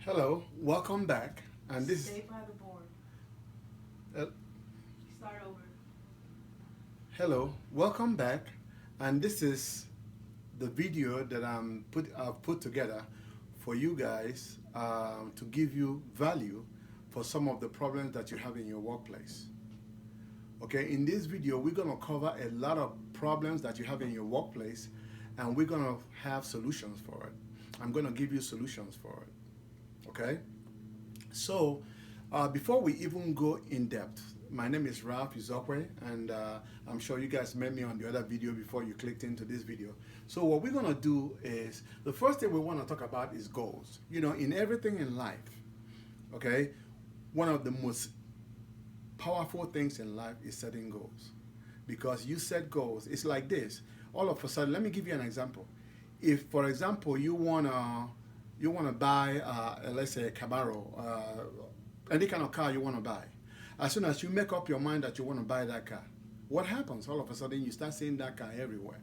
Hello, welcome back. And this Stay by the board. uh, Start over. hello, welcome back. And this is the video that I've put together for you guys to give you value for some of the problems that you have in your workplace. Okay, in this video, we're gonna cover a lot of problems that you have in your workplace, and we're gonna have solutions for it. I'm gonna give you solutions for it. Okay. So, before we even go in depth, my name is Ralph Izokwe, and I'm sure you guys met me on the other video before you clicked into this video. So, what we're gonna do is the first thing we want to talk about is goals. You know, in everything in life, okay, one of the most powerful things in life is setting goals, because you set goals. It's like this. All of a sudden, let me give you an example. If, for example, you wanna buy, let's say a Camaro, any kind of car you wanna buy. As soon as you make up your mind that you wanna buy that car, what happens? All of a sudden, you start seeing that car everywhere.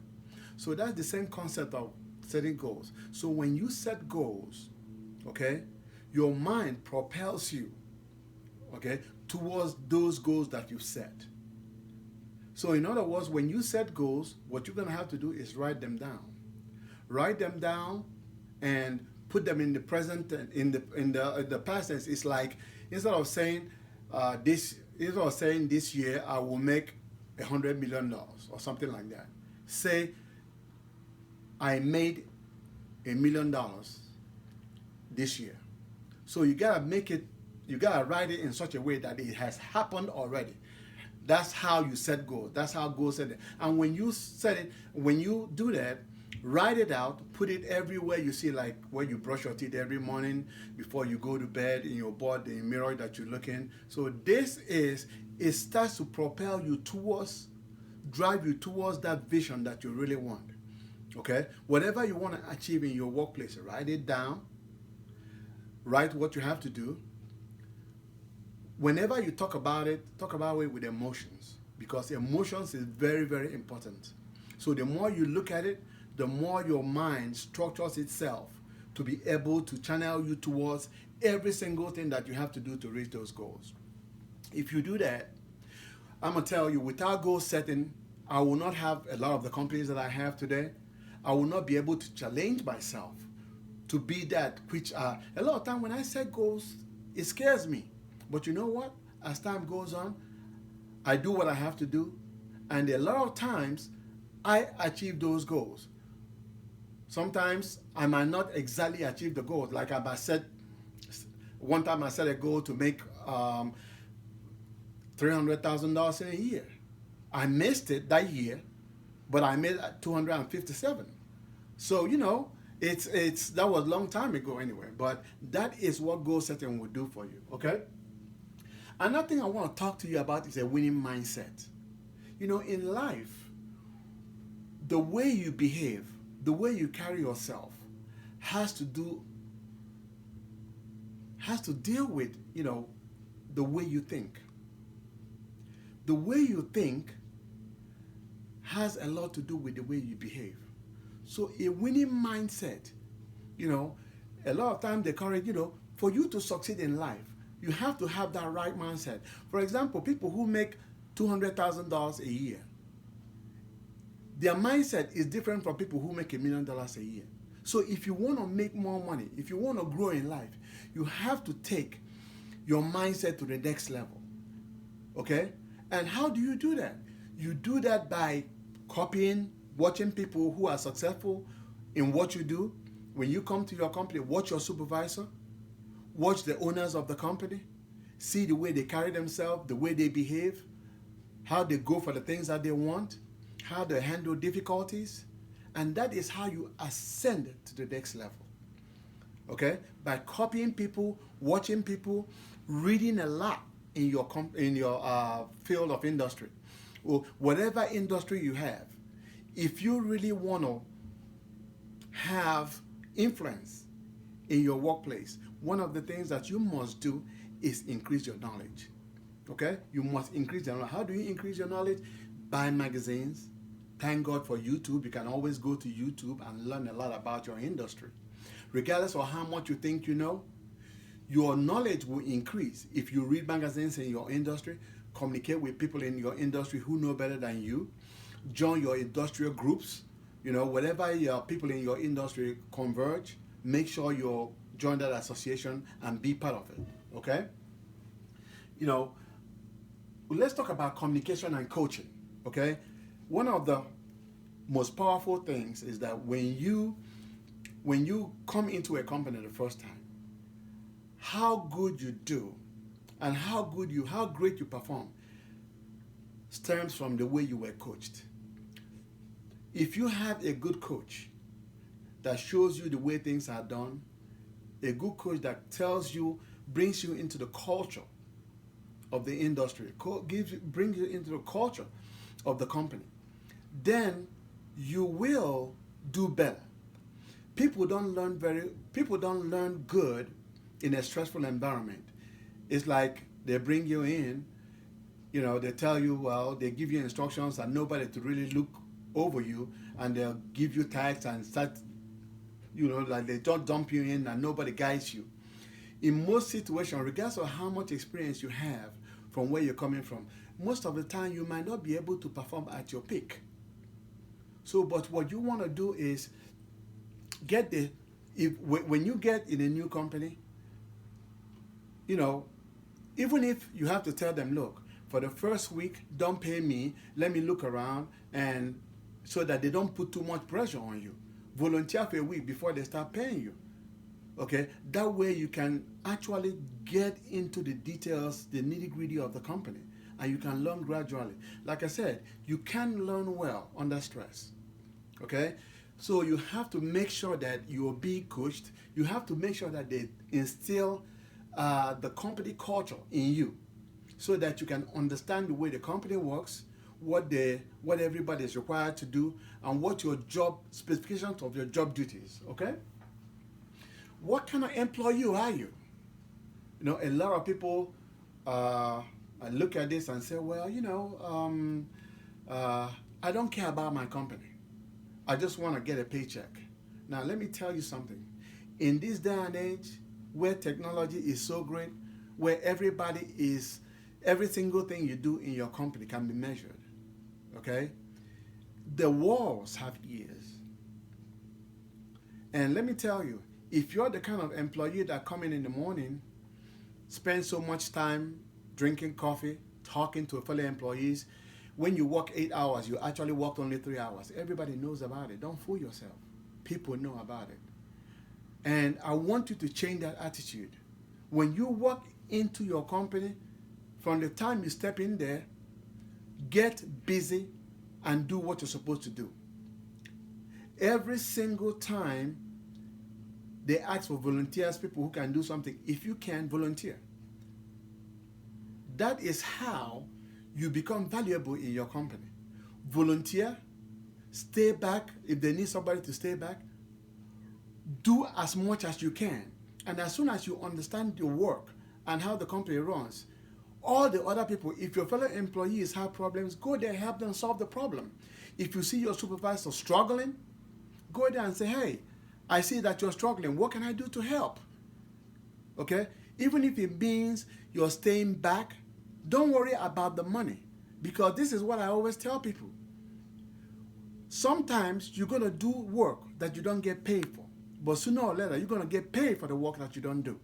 So that's the same concept of setting goals. So when you set goals, okay, your mind propels you, okay, towards those goals that you set. So in other words, when you set goals, what you're gonna have to do is write them down. Write them down and put them in the present, in the past tense. It's like, instead of saying this year I will make $100 million or something like that, say I made $1 million this year. So you gotta write it in such a way that it has happened already. That's how you set goals. That's how goals set it. And when you do that, write it out, put it everywhere you see, like where you brush your teeth every morning, before you go to bed, in your board, in the mirror that you look in. So it starts to propel you towards, drive you towards that vision that you really want. Okay? Whatever you want to achieve in your workplace, write it down, write what you have to do. Whenever you talk about it with emotions, because emotions is very, very important. So the more you look at it, the more your mind structures itself to be able to channel you towards every single thing that you have to do to reach those goals. If you do that, I'm gonna tell you, without goal setting, I will not have a lot of the companies that I have today. I will not be able to challenge myself to be that which a lot of time when I set goals, it scares me. But you know what? As time goes on, I do what I have to do, and a lot of times I achieve those goals. Sometimes I might not exactly achieve the goals. Like I might set, one time I set a goal to make $300,000 in a year. I missed it that year, but I made 257. So it's that was a long time ago anyway. But that is what goal setting will do for you. Okay. Another thing I want to talk to you about is a winning mindset. In life, the way you behave, the way you carry yourself has to deal with, the way you think. The way you think has a lot to do with the way you behave. So a winning mindset, a lot of times they encourage, for you to succeed in life, you have to have that right mindset. For example, people who make $200,000 a year, their mindset is different from people who make $1 million a year. So if you want to make more money, if you want to grow in life, you have to take your mindset to the next level. Okay? And how do you do that? You do that by copying, watching people who are successful in what you do. When you come to your company, watch your supervisor, watch the owners of the company, see the way they carry themselves, the way they behave, how they go for the things that they want, how they handle difficulties, and that is how you ascend to the next level. Okay? By copying people, watching people, reading a lot in your field of industry, or whatever industry you have. If you really want to have influence in your workplace, one of the things that you must do is increase your knowledge. Okay? You must increase your knowledge. How do you increase your knowledge? Buy magazines. Thank God for YouTube. You can always go to YouTube and learn a lot about your industry. Regardless of how much you think you know, Your knowledge will increase if you read magazines in your industry, communicate with people in your industry who know better than you, join your industrial groups. Whatever your people in your industry converge, make sure you join that association and be part of it. Okay? You know, let's talk about communication and coaching. Okay? One of the most powerful things is that when you come into a company the first time, how good you do and how great you perform stems from the way you were coached. If you have a good coach that shows you the way things are done, a good coach that brings you into the culture of the industry, brings you into the culture of the company, then you will do better. People don't learn good in a stressful environment. It's like they bring you in, they tell you, well, they give you instructions and nobody to really look over you, and they'll give you tasks and start, like they don't dump you in and nobody guides you. In most situations, regardless of how much experience you have from where you're coming from, most of the time you might not be able to perform at your peak. So, but what you want to do is when you get in a new company, even if you have to tell them, look, for the first week, don't pay me, let me look around, and so that they don't put too much pressure on you. Volunteer for a week before they start paying you. Okay? That way you can actually get into the details, the nitty-gritty of the company, and you can learn gradually. Like I said, you can learn well under stress. Okay? So you have to make sure that you are being coached. You have to make sure that they instill the company culture in you so that you can understand the way the company works, what everybody is required to do, and what your job specifications of your job duties. Okay? What kind of employee are you? A lot of people look at this and say, well, I don't care about my company. I just want to get a paycheck. Now, let me tell you something. In this day and age, where technology is so great, where every single thing you do in your company can be measured, okay? The walls have ears. And let me tell you, if you're the kind of employee that come in the morning, spend so much time drinking coffee, talking to fellow employees, when you work 8 hours, you actually worked only 3 hours. Everybody knows about it. Don't fool yourself. People know about it. And I want you to change that attitude. When you walk into your company, from the time you step in there, get busy and do what you're supposed to do. Every single time they ask for volunteers, people who can do something, if you can, volunteer. That is how you become valuable in your company. Volunteer, stay back if they need somebody to stay back. Do as much as you can. And as soon as you understand your work and how the company runs, all the other people, if your fellow employees have problems, go there, help them solve the problem. If you see your supervisor struggling, go there and say, hey, I see that you're struggling. What can I do to help? Okay? Even if it means you're staying back, don't worry about the money, because this is what I always tell people. Sometimes you're going to do work that you don't get paid for, but sooner or later you're going to get paid for the work that you don't do.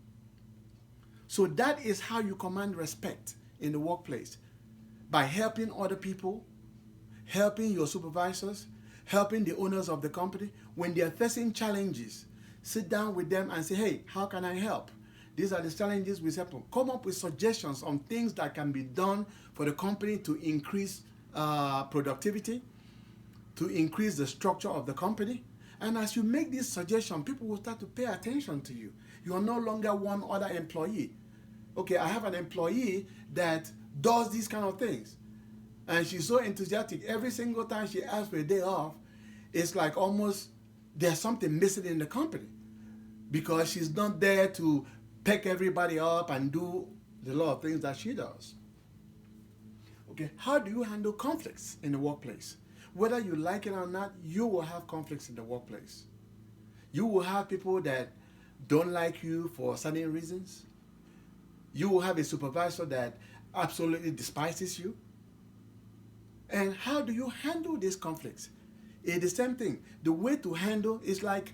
So that is how you command respect in the workplace, by helping other people, helping your supervisors, helping the owners of the company. When they are facing challenges, sit down with them and say, hey, how can I help? These are the challenges we have. Come up with suggestions on things that can be done for the company to increase productivity, to increase the structure of the company. And as you make these suggestions, people will start to pay attention to you. You are no longer one other employee. Okay, I have an employee that does these kind of things. And she's so enthusiastic. Every single time she asks for a day off, it's like almost there's something missing in the company, because she's not there to pick everybody up and do the lot of things that she does. Okay, how do you handle conflicts in the workplace? Whether you like it or not, you will have conflicts in the workplace. You will have people that don't like you for certain reasons. You will have a supervisor that absolutely despises you. And how do you handle these conflicts? It's the same thing. The way to handle is like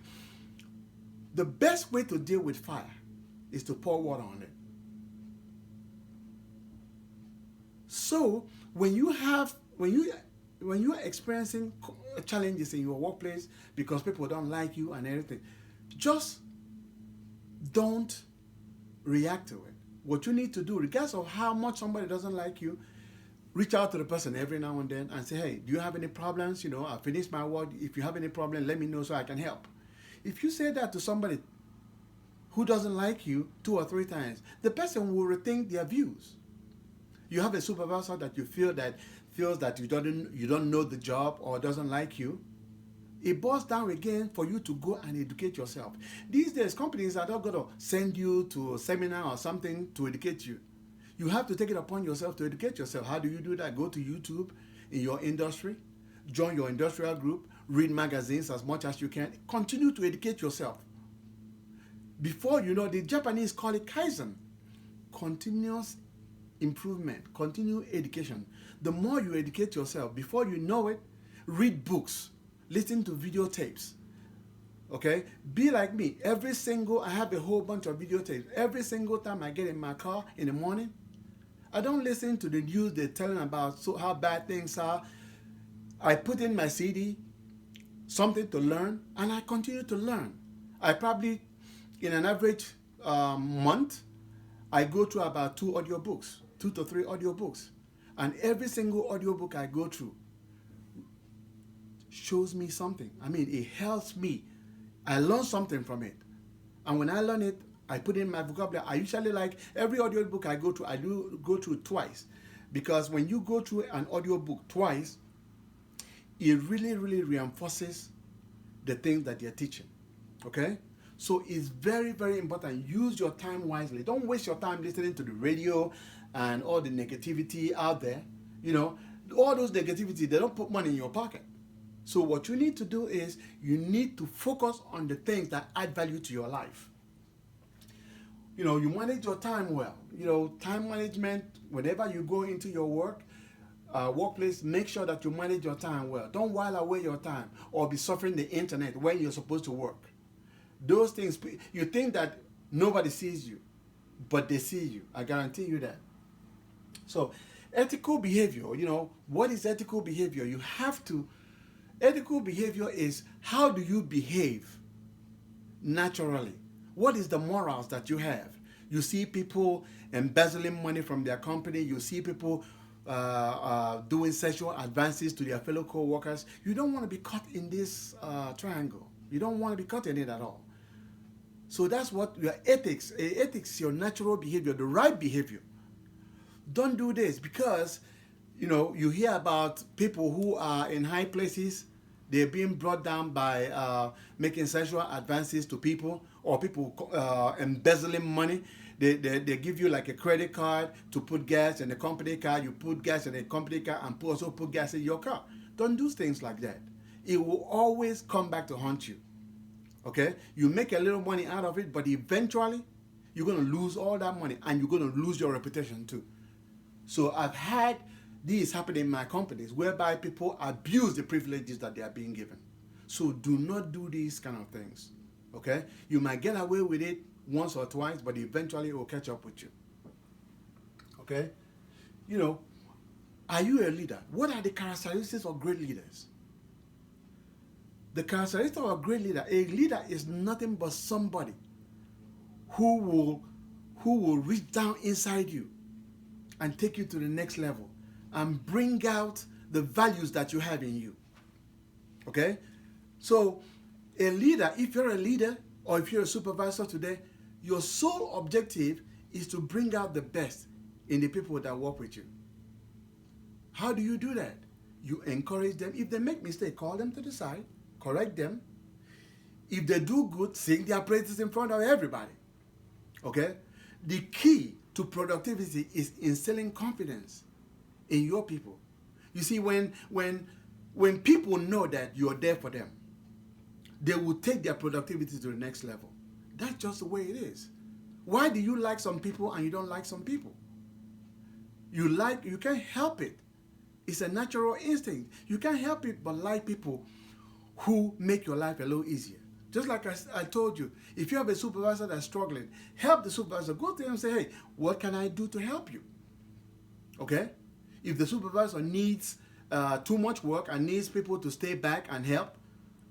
the best way to deal with fire is to pour water on it. So when you're experiencing challenges in your workplace because people don't like you and everything, just don't react to it. What you need to do, regardless of how much somebody doesn't like you, reach out to the person every now and then and say, hey, do you have any problems? I finished my work. If you have any problem, let me know so I can help. If you say that to somebody who doesn't like you 2 or 3 times, the person will rethink their views. You have a supervisor that you feels that you don't know the job or doesn't like you. It boils down again for you to go and educate yourself. These days, companies are not going to send you to a seminar or something to educate you. You have to take it upon yourself to educate yourself. How do you do that? Go to YouTube in your industry, join your industrial group, read magazines as much as you can. Continue to educate yourself. Before you know, the Japanese call it Kaizen, continuous improvement, continued education. The more you educate yourself, before you know it, read books, listen to videotapes. Okay? Be like me. I have a whole bunch of videotapes. Every single time I get in my car in the morning, I don't listen to the news they're telling about how bad things are. I put in my CD, something to learn, and I continue to learn. I probably, in an average month, I go through about 2 to 3 audiobooks. And every single audiobook I go through shows me something. It helps me. I learn something from it. And when I learn it, I put in my vocabulary. I usually every audiobook I go through, I do go through twice. Because when you go through an audiobook twice, it really, really reinforces the things that they're teaching. Okay? So it's very, very important. Use your time wisely. Don't waste your time listening to the radio and all the negativity out there. All those negativity, they don't put money in your pocket. So what you need to do is you need to focus on the things that add value to your life. You manage your time well. Time management, whenever you go into your workplace, make sure that you manage your time well. Don't while away your time or be suffering the internet when you're supposed to work. Those things, you think that nobody sees you, but they see you. I guarantee you that. So ethical behavior, what is ethical behavior? Ethical behavior is how do you behave naturally? What is the morals that you have? You see people embezzling money from their company. You see people doing sexual advances to their fellow co-workers. You don't want to be caught in this triangle. You don't want to be caught in it at all. So that's what your ethics. Ethics, your natural behavior, the right behavior. Don't do this because, you hear about people who are in high places. They're being brought down by making sexual advances to people or people embezzling money. They give you like a credit card to put gas in the company car. You put gas in the company car and also put gas in your car. Don't do things like that. It will always come back to haunt you. Okay? You make a little money out of it, but eventually you're going to lose all that money and you're going to lose your reputation too. So I've had these happen in my companies whereby people abuse the privileges that they are being given. So do not do these kind of things. Okay? You might get away with it once or twice, but eventually it will catch up with you. Okay? Are you a leader? What are the characteristics of great leaders? The characteristic of a great leader is nothing but somebody who will reach down inside you and take you to the next level and bring out the values that you have in you. Okay? So a leader, if you're a leader or if you're a supervisor today, your sole objective is to bring out the best in the people that work with you. How do you do that? You encourage them. If they make mistakes, call them to the side, correct them. If they do good, sing their praises in front of everybody. Okay? The key to productivity is instilling confidence in your people. You see, when people know that you're there for them, they will take their productivity to the next level. That's just the way it is. Why do you like some people and you don't like some people? You can't help it. It's a natural instinct. You can't help it but like people who make your life a little easier. Just like I told you, if you have a supervisor that's struggling, help the supervisor. Go to him and say, hey, what can I do to help you? Okay? If the supervisor needs too much work and needs people to stay back and help,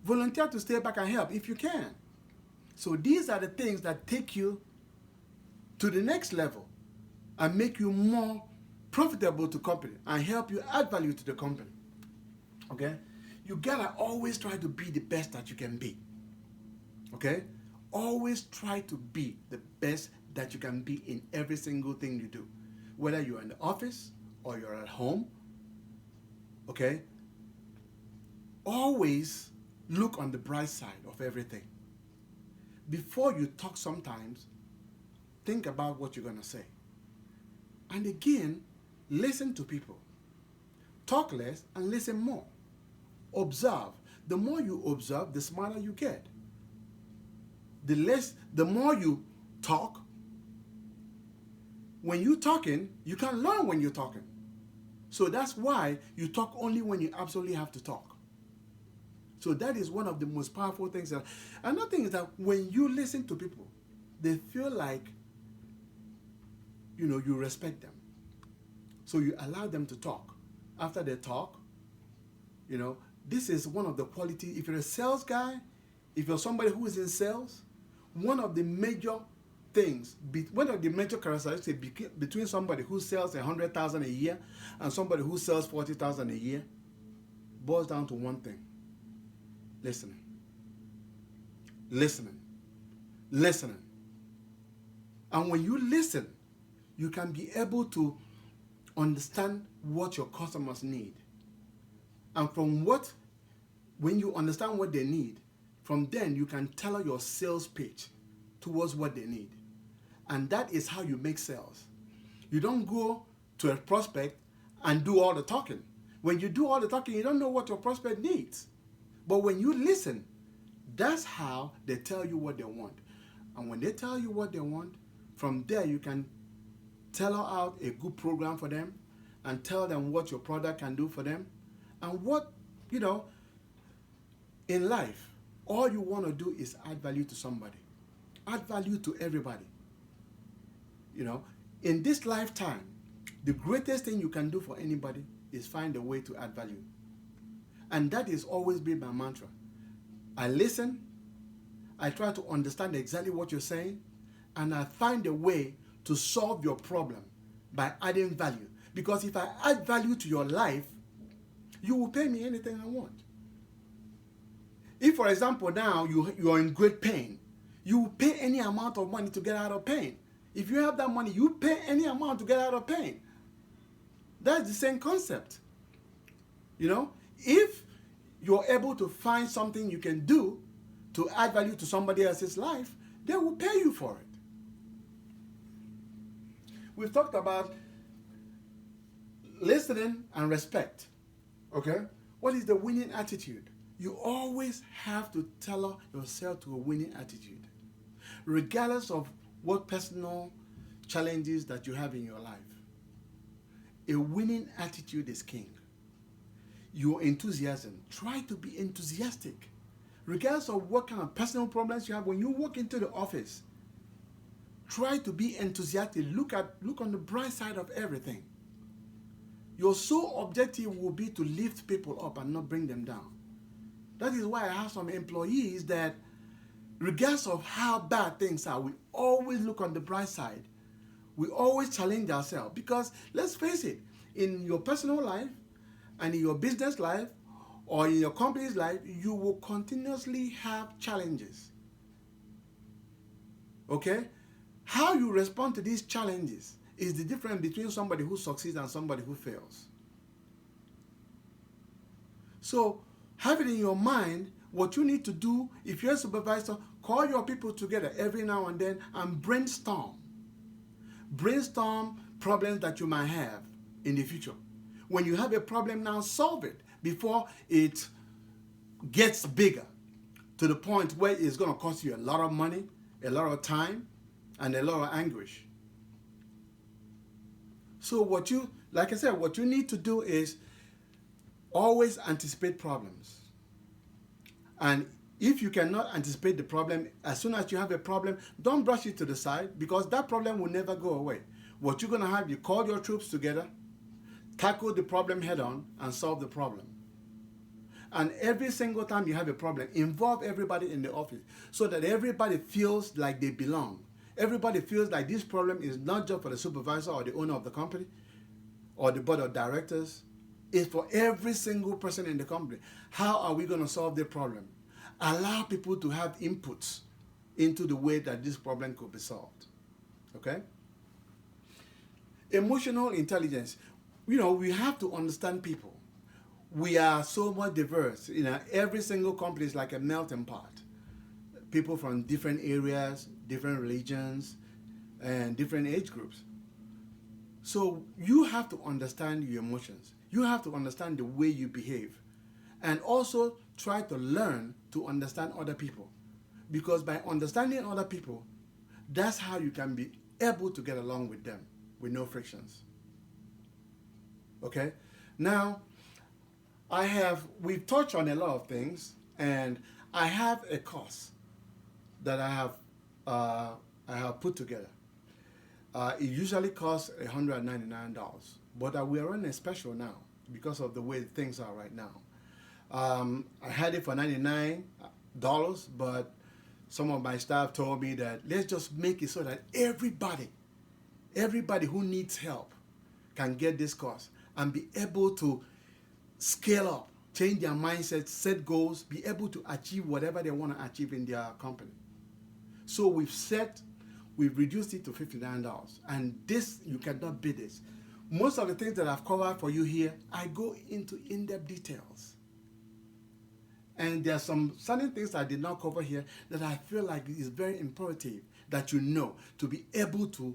volunteer to stay back and help if you can. So these are the things that take you to the next level and make you more profitable to company and help you add value to the company. Okay? You gotta always try to be the best that you can be. Okay? Always try to be the best that you can be in every single thing you do. Whether you're in the office or you're at home. Okay? Always look on the bright side of everything. Before you talk sometimes, think about what you're going to say. And again, listen to people. Talk less and listen more. Observe. The more you observe, the smarter you get. The more you talk, when you're talking, you can learn when you're talking. So that's why you talk only when you absolutely have to talk. So that is one of the most powerful things. Another thing is that when you listen to people, they feel like, you respect them. So you allow them to talk. After they talk, this is one of the qualities. If you're a sales guy, if you're somebody who is in sales, one of the major things, one of the major characteristics between somebody who sells $100,000 a year and somebody who sells $40,000 a year boils down to one thing: listening. Listening. Listening. And when you listen, you can be able to understand what your customers need. And when you understand what they need, from then you can tailor your sales pitch towards what they need. And that is how you make sales. You don't go to a prospect and do all the talking. When you do all the talking, you don't know what your prospect needs. But when you listen, that's how they tell you what they want. And when they tell you what they want, from there you can tailor out a good program for them and tell them what your product can do for them. And what, in life, all you want to do is add value to somebody. Add value to everybody. In this lifetime, the greatest thing you can do for anybody is find a way to add value. And that has always been my mantra. I listen, I try to understand exactly what you're saying, and I find a way to solve your problem by adding value. Because if I add value to your life, you will pay me anything I want. If, for example, now you are in great pain, you will pay any amount of money to get out of pain. If you have that money, you pay any amount to get out of pain. That's the same concept. If you're able to find something you can do to add value to somebody else's life, they will pay you for it. We've talked about listening and respect. Okay? What is the winning attitude? You always have to tailor yourself to a winning attitude, regardless of what personal challenges that you have in your life. A winning attitude is king. Your enthusiasm. Try to be enthusiastic. Regardless of what kind of personal problems you have, when you walk into the office, try to be enthusiastic. Look on the bright side of everything. Your sole objective will be to lift people up and not bring them down. That is why I have some employees that, regardless of how bad things are, we always look on the bright side. We always challenge ourselves. Because let's face it, in your personal life and in your business life or in your company's life, you will continuously have challenges. Okay? How you respond to these challenges is the difference between somebody who succeeds and somebody who fails. So, have it in your mind what you need to do. If you're a supervisor, call your people together every now and then and brainstorm. Brainstorm problems that you might have in the future. When you have a problem now, solve it before it gets bigger to the point where it's going to cost you a lot of money, a lot of time, and a lot of anguish. So what you, like I said, what you need to do is always anticipate problems. And if you cannot anticipate the problem, as soon as you have a problem, don't brush it to the side, because that problem will never go away. What you're going to have, you call your troops together, tackle the problem head on, and solve the problem. And every single time you have a problem, involve everybody in the office so that everybody feels like they belong. Everybody feels like this problem is not just for the supervisor or the owner of the company or the board of directors. It's for every single person in the company. How are we going to solve the problem? Allow people to have inputs into the way that this problem could be solved. Okay? Emotional intelligence. You know, we have to understand people. We are so much diverse. You know, every single company is like a melting pot. People from different areas, different religions, and different age groups. So you have to understand your emotions. You have to understand the way you behave. And also try to learn to understand other people. Because by understanding other people, that's how you can be able to get along with them with no frictions. Okay? Now, we've touched on a lot of things, and I have a course that I have put together. It usually costs $199, but we are running a special now because of the way things are right now. I had it for $99, but some of my staff told me that let's just make it so that everybody who needs help can get this course and be able to scale up, change their mindset, set goals, be able to achieve whatever they want to achieve in their company. So we've reduced it to $59, and this, you cannot beat this. Most of the things that I've covered for you here, I go into in-depth details. And there are some certain things I did not cover here that I feel like is very imperative that you know to be able to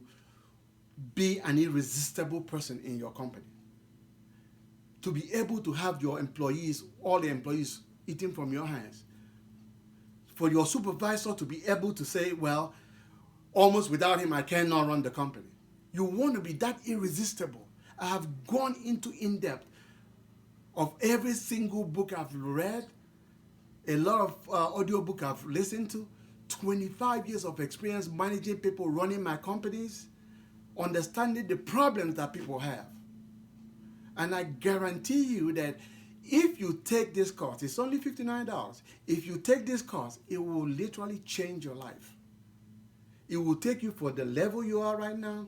be an irresistible person in your company. To be able to have your employees, all the employees, eating from your hands. For your supervisor to be able to say, well, almost without him, I cannot run the company. You want to be that irresistible. I have gone into in-depth of every single book I've read, a lot of audiobook I've listened to, 25 years of experience managing people, running my companies, understanding the problems that people have. And I guarantee you that if you take this course, it's only $59. If you take this course, it will literally change your life. It will take you from the level you are right now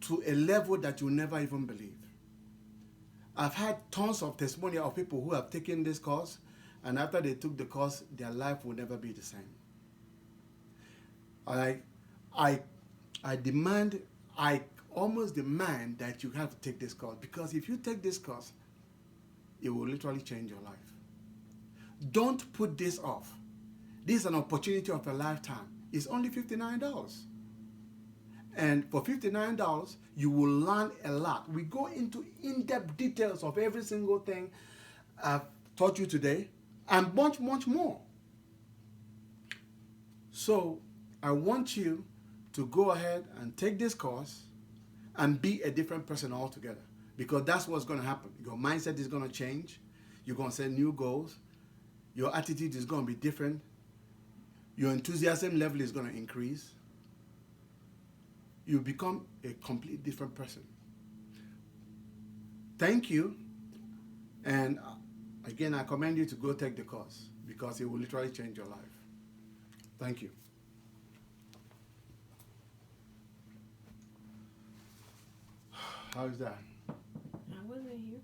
to a level that you'll never even believe. I've had tons of testimony of people who have taken this course, and after they took the course, their life will never be the same. I almost demand that you have to take this course, because if you take this course, it will literally change your life. Don't put this off. This is an opportunity of a lifetime. It's only $59. And for $59, you will learn a lot. We go into in-depth details of every single thing I've taught you today, and much, much more. So I want you to go ahead and take this course and be a different person altogether, because that's what's going to happen. Your mindset is going to change. You're going to set new goals. Your attitude is going to be different. Your enthusiasm level is going to increase. You become a completely different person. Thank you. And again, I commend you to go take the course, because it will literally change your life. Thank you. How is that? I wasn't here.